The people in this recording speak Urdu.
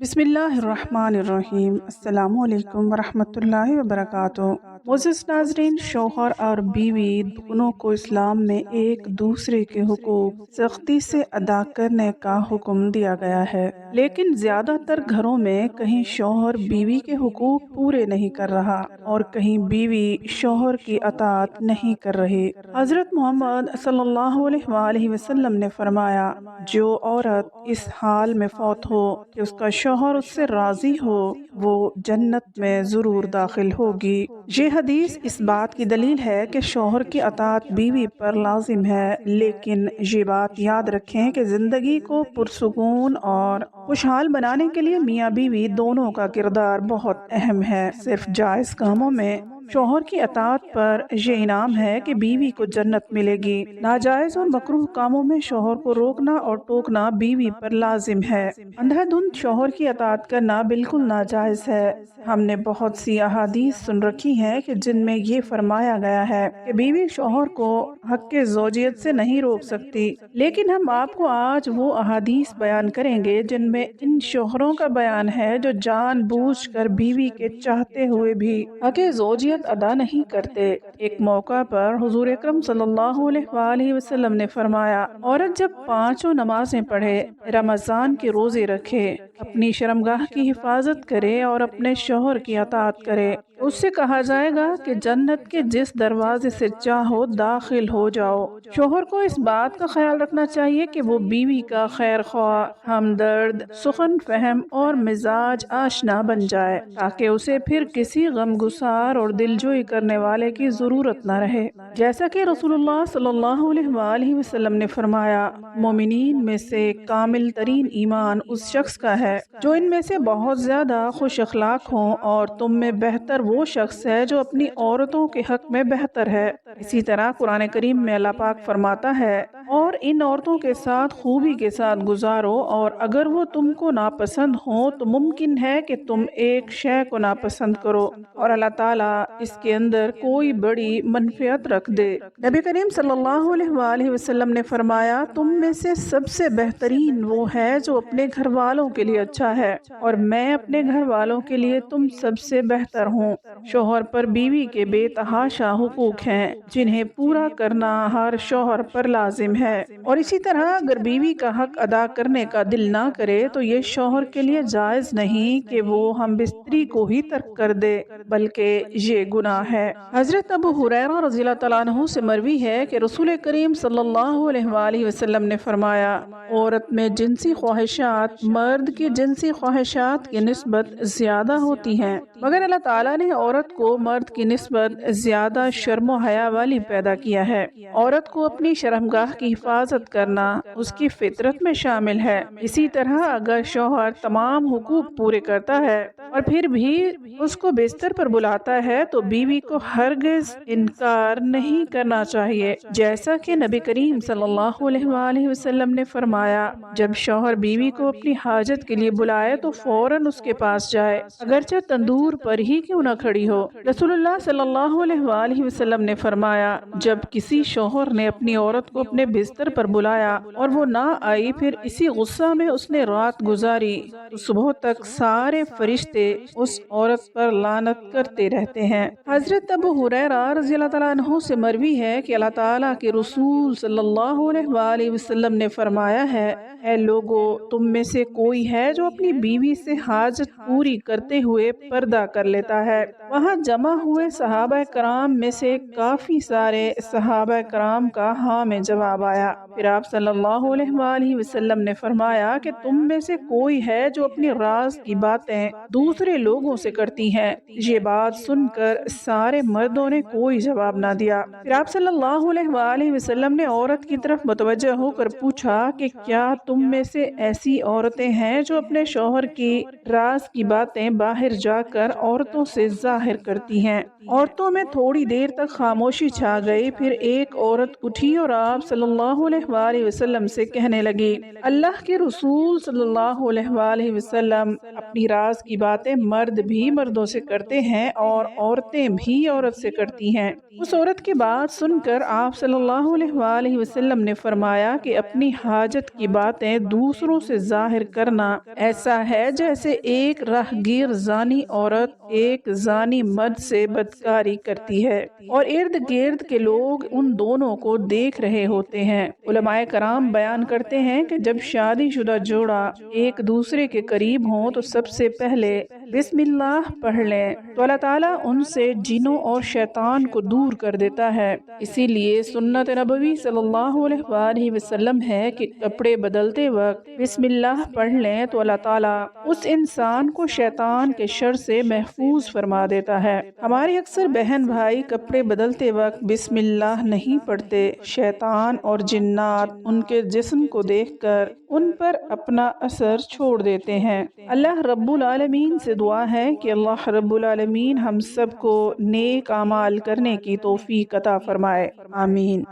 بسم اللہ الرحمن الرحیم۔ السلام علیکم ورحمۃ اللہ وبرکاتہ۔ معزز ناظرین، شوہر اور بیوی دونوں کو اسلام میں ایک دوسرے کے حقوق سختی سے ادا کرنے کا حکم دیا گیا ہے، لیکن زیادہ تر گھروں میں کہیں شوہر بیوی کے حقوق پورے نہیں کر رہا اور کہیں بیوی شوہر کی اطاعت نہیں کر رہی۔ حضرت محمد صلی اللہ علیہ وآلہ وسلم نے فرمایا، جو عورت اس حال میں فوت ہو کہ اس کا شوہر اس سے راضی ہو، وہ جنت میں ضرور داخل ہوگی۔ یہ حدیث اس بات کی دلیل ہے کہ شوہر کی اطاعت بیوی پر لازم ہے، لیکن یہ بات یاد رکھیں کہ زندگی کو پرسکون اور خوشحال بنانے کے لیے میاں بیوی دونوں کا کردار بہت اہم ہے۔ صرف جائز کاموں میں شوہر کی اطاعت پر یہ انعام ہے کہ بیوی کو جنت ملے گی۔ ناجائز اور مکروہ کاموں میں شوہر کو روکنا اور ٹوکنا بیوی پر لازم ہے۔ اندھا دھند شوہر کی اطاعت کرنا بالکل ناجائز ہے۔ ہم نے بہت سی احادیث سن رکھی ہیں کہ جن میں یہ فرمایا گیا ہے کہ بیوی شوہر کو حق کے زوجیت سے نہیں روک سکتی، لیکن ہم آپ کو آج وہ احادیث بیان کریں گے جن میں ان شوہروں کا بیان ہے جو جان بوجھ کر بیوی کے چاہتے ہوئے بھی حق زوجیت ادا نہیں کرتے۔ ایک موقع پر حضور اکرم صلی اللہ علیہ وآلہ وسلم نے فرمایا، عورت جب پانچوں نمازیں پڑھے، رمضان کے روزے رکھے، اپنی شرمگاہ کی حفاظت کرے اور اپنے شوہر کی اطاعت کرے، اس سے کہا جائے گا کہ جنت کے جس دروازے سے چاہو داخل ہو جاؤ۔ شوہر کو اس بات کا خیال رکھنا چاہیے کہ وہ بیوی کا خیر خواہ، ہمدرد، سخن فہم اور مزاج آشنا بن جائے، تاکہ اسے پھر کسی غم گسار اور دلجوئی کرنے والے کی ضرورت نہ رہے۔ جیسا کہ رسول اللہ صلی اللہ علیہ وآلہ وسلم نے فرمایا، مومنین میں سے کامل ترین ایمان اس شخص کا ہے جو ان میں سے بہت زیادہ خوش اخلاق ہوں، اور تم میں بہتر وہ شخص ہے جو اپنی عورتوں کے حق میں بہتر ہے۔ اسی طرح قرآن کریم میں اللہ پاک فرماتا ہے، اور ان عورتوں کے ساتھ خوبی کے ساتھ گزارو، اور اگر وہ تم کو ناپسند ہوں تو ممکن ہے کہ تم ایک شے کو ناپسند کرو اور اللہ تعالیٰ اس کے اندر کوئی بڑی منفعت رکھ دے۔ نبی کریم صلی اللہ علیہ وآلہ وسلم نے فرمایا، تم میں سے سب سے بہترین وہ ہے جو اپنے گھر والوں کے لیے اچھا ہے، اور میں اپنے گھر والوں کے لیے تم سب سے بہتر ہوں۔ شوہر پر بیوی کے بے تحاشا حقوق ہیں جنہیں پورا کرنا ہر شوہر پر لازم ہے، اور اسی طرح اگر بیوی کا حق ادا کرنے کا دل نہ کرے تو یہ شوہر کے لیے جائز نہیں کہ وہ ہم بستری کو ہی ترک کر دے، بلکہ یہ گناہ ہے۔ حضرت ابو ہریرہ رضی اللہ تعالیٰ عنہ سے مروی ہے کہ رسول کریم صلی اللہ علیہ وآلہ وسلم نے فرمایا، عورت میں جنسی خواہشات مرد کی جنسی خواہشات کی نسبت زیادہ ہوتی ہیں، مگر اللہ تعالیٰ نے عورت کو مرد کی نسبت زیادہ شرم و حیا والی پیدا کیا ہے۔ عورت کو اپنی شرمگاہ کی حفاظت کرنا اس کی فطرت میں شامل ہے۔ اسی طرح اگر شوہر تمام حقوق پورے کرتا ہے اور پھر بھی اس کو بستر پر بلاتا ہے تو بیوی کو ہرگز انکار نہیں کرنا چاہیے، جیسا کہ نبی کریم صلی اللہ علیہ وآلہ وسلم نے فرمایا، جب شوہر بیوی کو اپنی حاجت کے لیے بلائے تو فوراً اس کے پاس جائے، اگرچہ تندور پر ہی کیوں نہ کھڑی ہو۔ رسول اللہ صلی اللہ علیہ وآلہ وسلم نے فرمایا، جب کسی شوہر نے اپنی عورت کو اپنے بستر پر بلایا اور وہ نہ آئی، پھر اسی غصہ میں اس نے رات گزاری، تو صبح تک سارے فرشتے اس عورت پر لعنت کرتے رہتے ہیں۔ حضرت ابو ہریرہ رضی اللہ تعالیٰ عنہ سے مروی ہے کہ اللہ تعالیٰ کے رسول صلی اللہ علیہ وآلہ وسلم نے فرمایا ہے، اے لوگو، تم میں سے کوئی ہے جو اپنی بیوی سے حاجت پوری کرتے ہوئے پردہ کر لیتا ہے؟ وہاں جمع ہوئے صحابہ کرام میں سے کافی سارے صحابہ کرام کا ہاں میں جواب آیا۔ پھر آپ صلی اللہ علیہ وآلہ وسلم نے فرمایا کہ تم میں سے کوئی ہے جو اپنی راز کی باتیں دوسرے لوگوں سے کرتی ہیں؟ یہ بات سن کر سارے مردوں نے کوئی جواب نہ دیا۔ پھر آپ صلی اللہ علیہ وآلہ وسلم نے عورت کی طرف متوجہ ہو کر پوچھا کہ کیا تم میں سے ایسی عورتیں ہیں جو اپنے شوہر کی راز کی باتیں باہر جا کر عورتوں سے ظاہر کرتی ہیں۔ عورتوں میں تھوڑی دیر تک خاموشی چھا گئی، پھر ایک عورت اٹھی اور آپ صلی اللہ علیہ وآلہ وسلم سے کہنے لگی، اللہ کے رسول صلی اللہ علیہ وآلہ وسلم، اپنی راز کی باتیں مرد بھی مردوں سے کرتے ہیں اور عورتیں بھی عورت سے کرتی ہیں۔ اس عورت کی بات سن کر آپ صلی اللہ علیہ وآلہ وسلم نے فرمایا کہ اپنی حاجت کی باتیں دوسروں سے ظاہر کرنا ایسا ہے جیسے ایک راہگیر زانی عورت ایک زانی مرد سے بدکاری کرتی ہے اور ارد گرد کے لوگ ان دونوں کو دیکھ رہے ہوتے ہیں۔ علماء کرام بیان کرتے ہیں کہ جب شادی شدہ جوڑا ایک دوسرے کے قریب ہوں تو سب سے پہلے بسم اللہ پڑھ لیں تو اللہ تعالیٰ ان سے جنوں اور شیطان کو دور کر دیتا ہے۔ اسی لیے سنت نبوی صلی اللہ علیہ وآلہ وسلم ہے کہ کپڑے بدلتے وقت بسم اللہ پڑھ لیں تو اللہ تعالیٰ اس انسان کو شیطان کے شر سے محفوظ فرما دیتا ہے۔ ہمارے اکثر بہن بھائی کپڑے بدلتے وقت بسم اللہ نہیں پڑھتے، شیطان اور جنات ان کے جسم کو دیکھ کر ان پر اپنا اثر چھوڑ دیتے ہیں۔ اللہ رب العالمین سے دعا ہے کہ اللہ رب العالمین ہم سب کو نیک اعمال کرنے کی توفیق عطا فرمائے، آمین۔